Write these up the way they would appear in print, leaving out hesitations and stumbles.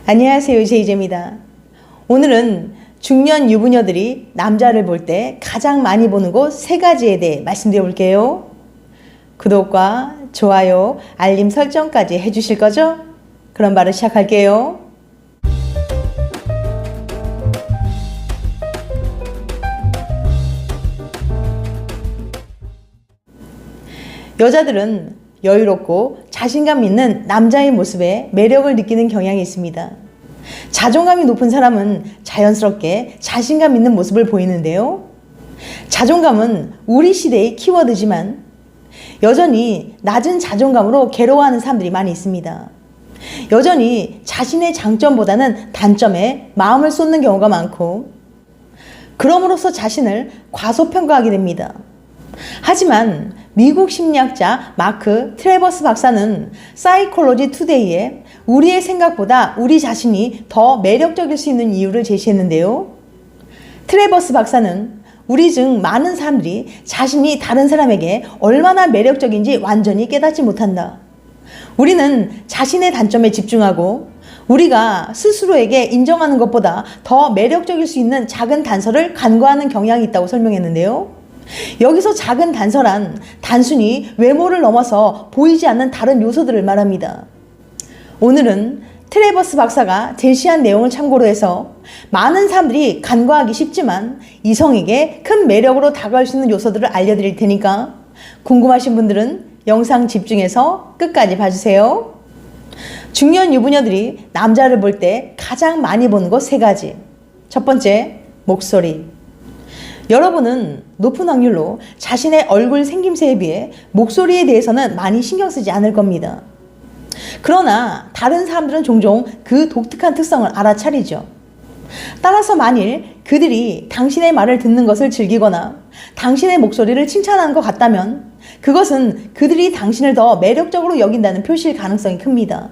안녕하세요, 제이제입니다. 오늘은 중년 유부녀들이 남자를 볼 때 가장 많이 보는 곳 3가지에 대해 말씀드려 볼게요. 구독과 좋아요, 알림 설정까지 해주실 거죠? 그럼 바로 시작할게요. 여자들은 여유롭고 자신감 있는 남자의 모습에 매력을 느끼는 경향이 있습니다. 자존감이 높은 사람은 자연스럽게 자신감 있는 모습을 보이는데요. 자존감은 우리 시대의 키워드지만 여전히 낮은 자존감으로 괴로워하는 사람들이 많이 있습니다. 여전히 자신의 장점보다는 단점에 마음을 쏟는 경우가 많고 그럼으로써 자신을 과소평가하게 됩니다. 하지만 미국 심리학자 마크 트래버스 박사는 사이콜로지 투데이에 우리의 생각보다 우리 자신이 더 매력적일 수 있는 이유를 제시했는데요. 트래버스 박사는 우리 중 많은 사람들이 자신이 다른 사람에게 얼마나 매력적인지 완전히 깨닫지 못한다. 우리는 자신의 단점에 집중하고 우리가 스스로에게 인정하는 것보다 더 매력적일 수 있는 작은 단서를 간과하는 경향이 있다고 설명했는데요. 여기서 작은 단서란 단순히 외모를 넘어서 보이지 않는 다른 요소들을 말합니다. 오늘은 트래버스 박사가 제시한 내용을 참고로 해서 많은 사람들이 간과하기 쉽지만 이성에게 큰 매력으로 다가갈 수 있는 요소들을 알려드릴 테니까 궁금하신 분들은 영상 집중해서 끝까지 봐주세요. 중년 유부녀들이 남자를 볼 때 가장 많이 보는 것 3가지. 첫 번째, 목소리. 여러분은 높은 확률로 자신의 얼굴 생김새에 비해 목소리에 대해서는 많이 신경 쓰지 않을 겁니다. 그러나 다른 사람들은 종종 그 독특한 특성을 알아차리죠. 따라서 만일 그들이 당신의 말을 듣는 것을 즐기거나 당신의 목소리를 칭찬하는 것 같다면 그것은 그들이 당신을 더 매력적으로 여긴다는 표시일 가능성이 큽니다.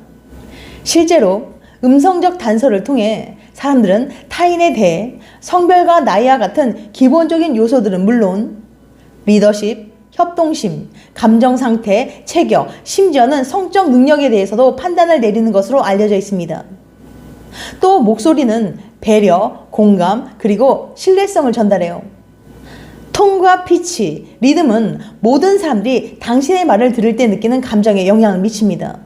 실제로 음성적 단서를 통해 사람들은 타인에 대해 성별과 나이와 같은 기본적인 요소들은 물론 리더십, 협동심, 감정 상태, 체격, 심지어는 성적 능력에 대해서도 판단을 내리는 것으로 알려져 있습니다. 또 목소리는 배려, 공감, 그리고 신뢰성을 전달해요. 톤과 피치, 리듬은 모든 사람들이 당신의 말을 들을 때 느끼는 감정에 영향을 미칩니다.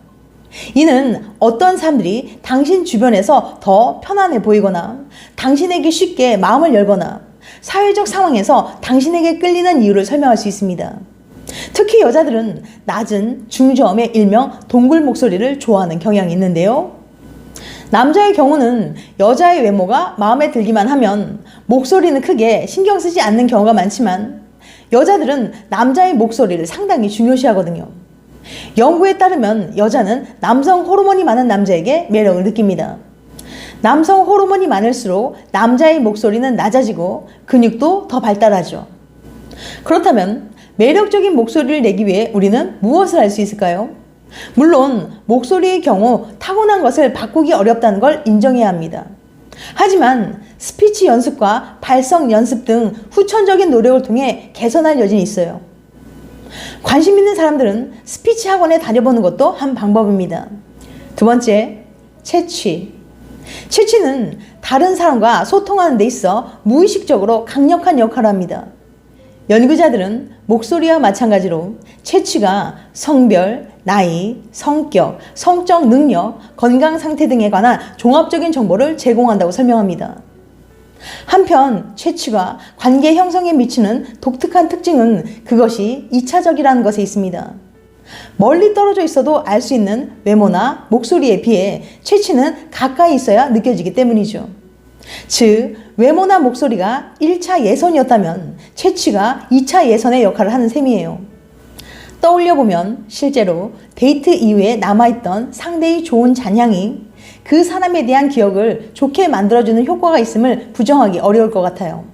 이는 어떤 사람들이 당신 주변에서 더 편안해 보이거나 당신에게 쉽게 마음을 열거나 사회적 상황에서 당신에게 끌리는 이유를 설명할 수 있습니다. 특히 여자들은 낮은 중저음의 일명 동굴 목소리를 좋아하는 경향이 있는데요. 남자의 경우는 여자의 외모가 마음에 들기만 하면 목소리는 크게 신경 쓰지 않는 경우가 많지만 여자들은 남자의 목소리를 상당히 중요시하거든요. 연구에 따르면 여자는 남성 호르몬이 많은 남자에게 매력을 느낍니다. 남성 호르몬이 많을수록 남자의 목소리는 낮아지고 근육도 더 발달하죠. 그렇다면 매력적인 목소리를 내기 위해 우리는 무엇을 할 수 있을까요? 물론 목소리의 경우 타고난 것을 바꾸기 어렵다는 걸 인정해야 합니다. 하지만 스피치 연습과 발성 연습 등 후천적인 노력을 통해 개선할 여지는 있어요. 관심 있는 사람들은 스피치 학원에 다녀보는 것도 한 방법입니다. 두 번째, 채취. 채취는 다른 사람과 소통하는 데 있어 무의식적으로 강력한 역할을 합니다. 연구자들은 목소리와 마찬가지로 채취가 성별, 나이, 성격, 성적 능력, 건강 상태 등에 관한 종합적인 정보를 제공한다고 설명합니다. 한편 채취가 관계 형성에 미치는 독특한 특징은 그것이 2차적이라는 것에 있습니다. 멀리 떨어져 있어도 알 수 있는 외모나 목소리에 비해 채취는 가까이 있어야 느껴지기 때문이죠. 즉 외모나 목소리가 1차 예선이었다면 채취가 2차 예선의 역할을 하는 셈이에요. 떠올려보면 실제로 데이트 이후에 남아있던 상대의 좋은 잔향이 그 사람에 대한 기억을 좋게 만들어주는 효과가 있음을 부정하기 어려울 것 같아요.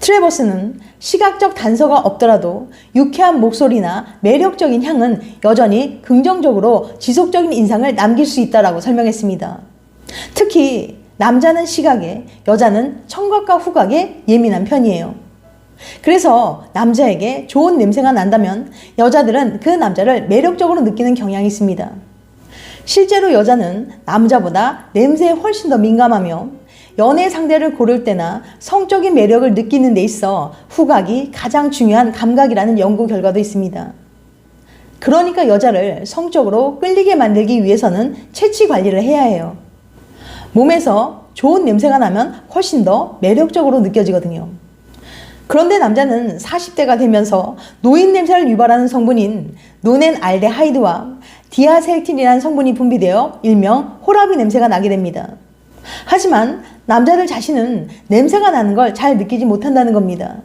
트래버스는 시각적 단서가 없더라도 유쾌한 목소리나 매력적인 향은 여전히 긍정적으로 지속적인 인상을 남길 수 있다고 설명했습니다. 특히 남자는 시각에, 여자는 청각과 후각에 예민한 편이에요. 그래서 남자에게 좋은 냄새가 난다면 여자들은 그 남자를 매력적으로 느끼는 경향이 있습니다. 실제로 여자는 남자보다 냄새에 훨씬 더 민감하며 연애 상대를 고를 때나 성적인 매력을 느끼는 데 있어 후각이 가장 중요한 감각이라는 연구 결과도 있습니다. 그러니까 여자를 성적으로 끌리게 만들기 위해서는 체취 관리를 해야 해요. 몸에서 좋은 냄새가 나면 훨씬 더 매력적으로 느껴지거든요. 그런데 남자는 40대가 되면서 노인 냄새를 유발하는 성분인 노넨알데하이드와 디아셀틴이라는 성분이 분비되어 일명 호라비 냄새가 나게 됩니다. 하지만 남자들 자신은 냄새가 나는 걸 잘 느끼지 못한다는 겁니다.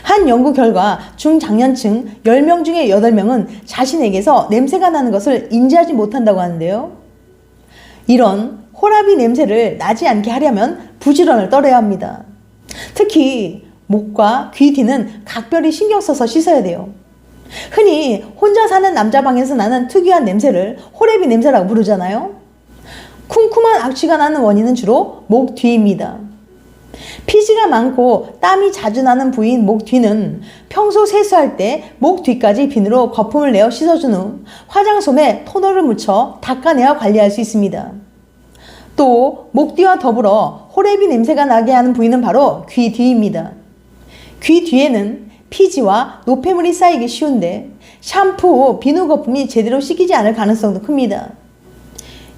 한 연구 결과 중장년층 10명 중에 8명은 자신에게서 냄새가 나는 것을 인지하지 못한다고 하는데요. 이런 호라비 냄새를 나지 않게 하려면 부지런을 떨어야 합니다. 특히 목과 귀 뒤는 각별히 신경 써서 씻어야 돼요. 흔히 혼자 사는 남자 방에서 나는 특유한 냄새를 호레비 냄새라고 부르잖아요. 쿰쿰한 악취가 나는 원인은 주로 목 뒤입니다. 피지가 많고 땀이 자주 나는 부위인 목 뒤는 평소 세수할 때 목 뒤까지 비누로 거품을 내어 씻어준 후 화장솜에 토너를 묻혀 닦아내어 관리할 수 있습니다. 또 목 뒤와 더불어 호레비 냄새가 나게 하는 부위는 바로 귀 뒤입니다. 귀 뒤에는 피지와 노폐물이 쌓이기 쉬운데 샴푸 후 비누 거품이 제대로 씻기지 않을 가능성도 큽니다.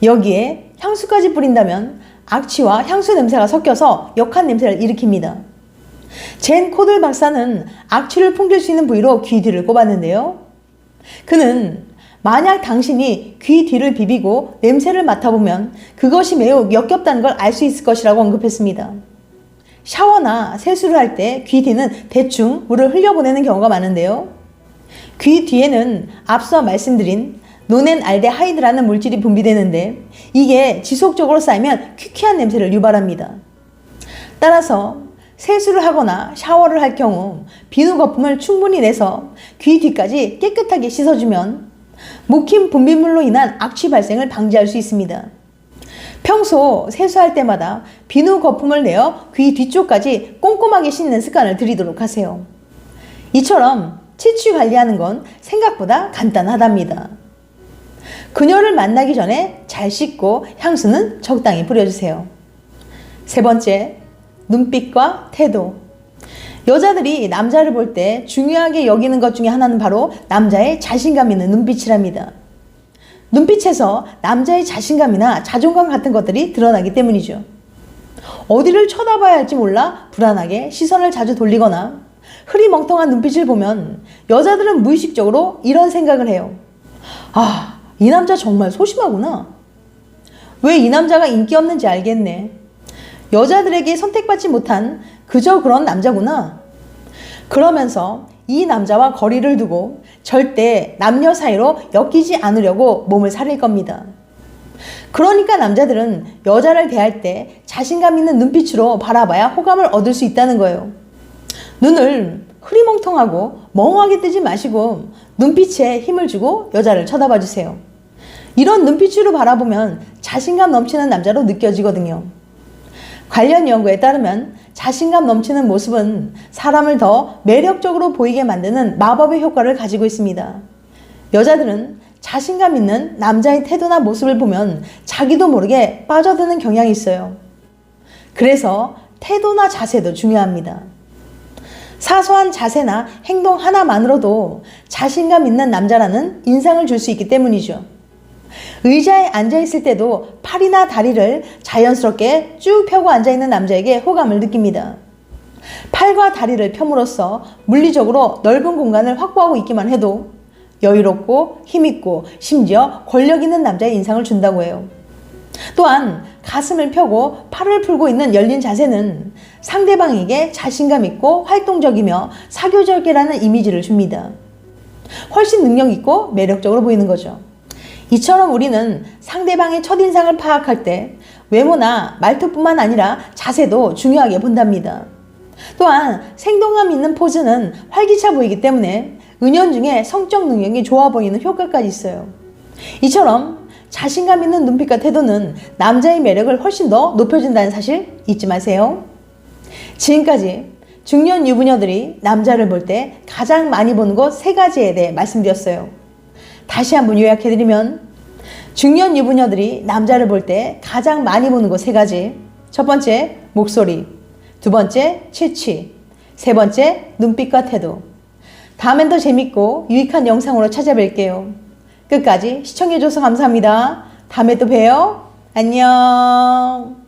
여기에 향수까지 뿌린다면 악취와 향수 냄새가 섞여서 역한 냄새를 일으킵니다. 젠 코들 박사는 악취를 풍길 수 있는 부위로 귀 뒤를 꼽았는데요. 그는 만약 당신이 귀 뒤를 비비고 냄새를 맡아보면 그것이 매우 역겹다는 걸 알 수 있을 것이라고 언급했습니다. 샤워나 세수를 할 때 귀 뒤는 대충 물을 흘려보내는 경우가 많은데요. 귀 뒤에는 앞서 말씀드린 노넨알데하이드라는 물질이 분비되는데 이게 지속적으로 쌓이면 퀴퀴한 냄새를 유발합니다. 따라서 세수를 하거나 샤워를 할 경우 비누 거품을 충분히 내서 귀 뒤까지 깨끗하게 씻어주면 묵힌 분비물로 인한 악취 발생을 방지할 수 있습니다. 평소 세수할 때마다 비누 거품을 내어 귀 뒤쪽까지 꼼꼼하게 씻는 습관을 들이도록 하세요. 이처럼 치취 관리하는 건 생각보다 간단하답니다. 그녀를 만나기 전에 잘 씻고 향수는 적당히 뿌려주세요. 세 번째, 눈빛과 태도. 여자들이 남자를 볼 때 중요하게 여기는 것 중에 하나는 바로 남자의 자신감 있는 눈빛이랍니다. 눈빛에서 남자의 자신감이나 자존감 같은 것들이 드러나기 때문이죠. 어디를 쳐다봐야 할지 몰라 불안하게 시선을 자주 돌리거나 흐리멍텅한 눈빛을 보면 여자들은 무의식적으로 이런 생각을 해요. 아, 이 남자 정말 소심하구나. 왜 이 남자가 인기 없는지 알겠네. 여자들에게 선택받지 못한 그저 그런 남자구나. 그러면서 이 남자와 거리를 두고 절대 남녀 사이로 엮이지 않으려고 몸을 사릴 겁니다. 그러니까 남자들은 여자를 대할 때 자신감 있는 눈빛으로 바라봐야 호감을 얻을 수 있다는 거예요. 눈을 흐리멍텅하고 멍하게 뜨지 마시고 눈빛에 힘을 주고 여자를 쳐다봐 주세요. 이런 눈빛으로 바라보면 자신감 넘치는 남자로 느껴지거든요. 관련 연구에 따르면 자신감 넘치는 모습은 사람을 더 매력적으로 보이게 만드는 마법의 효과를 가지고 있습니다. 여자들은 자신감 있는 남자의 태도나 모습을 보면 자기도 모르게 빠져드는 경향이 있어요. 그래서 태도나 자세도 중요합니다. 사소한 자세나 행동 하나만으로도 자신감 있는 남자라는 인상을 줄 수 있기 때문이죠. 의자에 앉아있을 때도 팔이나 다리를 자연스럽게 쭉 펴고 앉아있는 남자에게 호감을 느낍니다. 팔과 다리를 펴므로써 물리적으로 넓은 공간을 확보하고 있기만 해도 여유롭고 힘있고 심지어 권력 있는 남자의 인상을 준다고 해요. 또한 가슴을 펴고 팔을 풀고 있는 열린 자세는 상대방에게 자신감 있고 활동적이며 사교적이라는 이미지를 줍니다. 훨씬 능력 있고 매력적으로 보이는 거죠. 이처럼 우리는 상대방의 첫인상을 파악할 때 외모나 말투뿐만 아니라 자세도 중요하게 본답니다. 또한 생동감 있는 포즈는 활기차 보이기 때문에 은연중에 성적 능력이 좋아 보이는 효과까지 있어요. 이처럼 자신감 있는 눈빛과 태도는 남자의 매력을 훨씬 더 높여준다는 사실 잊지 마세요. 지금까지 중년 유부녀들이 남자를 볼 때 가장 많이 보는 것 3가지에 대해 말씀드렸어요. 다시 한번 요약해드리면 중년 유부녀들이 남자를 볼 때 가장 많이 보는 것 세 가지. 첫 번째, 목소리. 두 번째, 취취. 세 번째, 눈빛과 태도. 다음엔 더 재밌고 유익한 영상으로 찾아뵐게요. 끝까지 시청해줘서 감사합니다. 다음에 또 봬요. 안녕.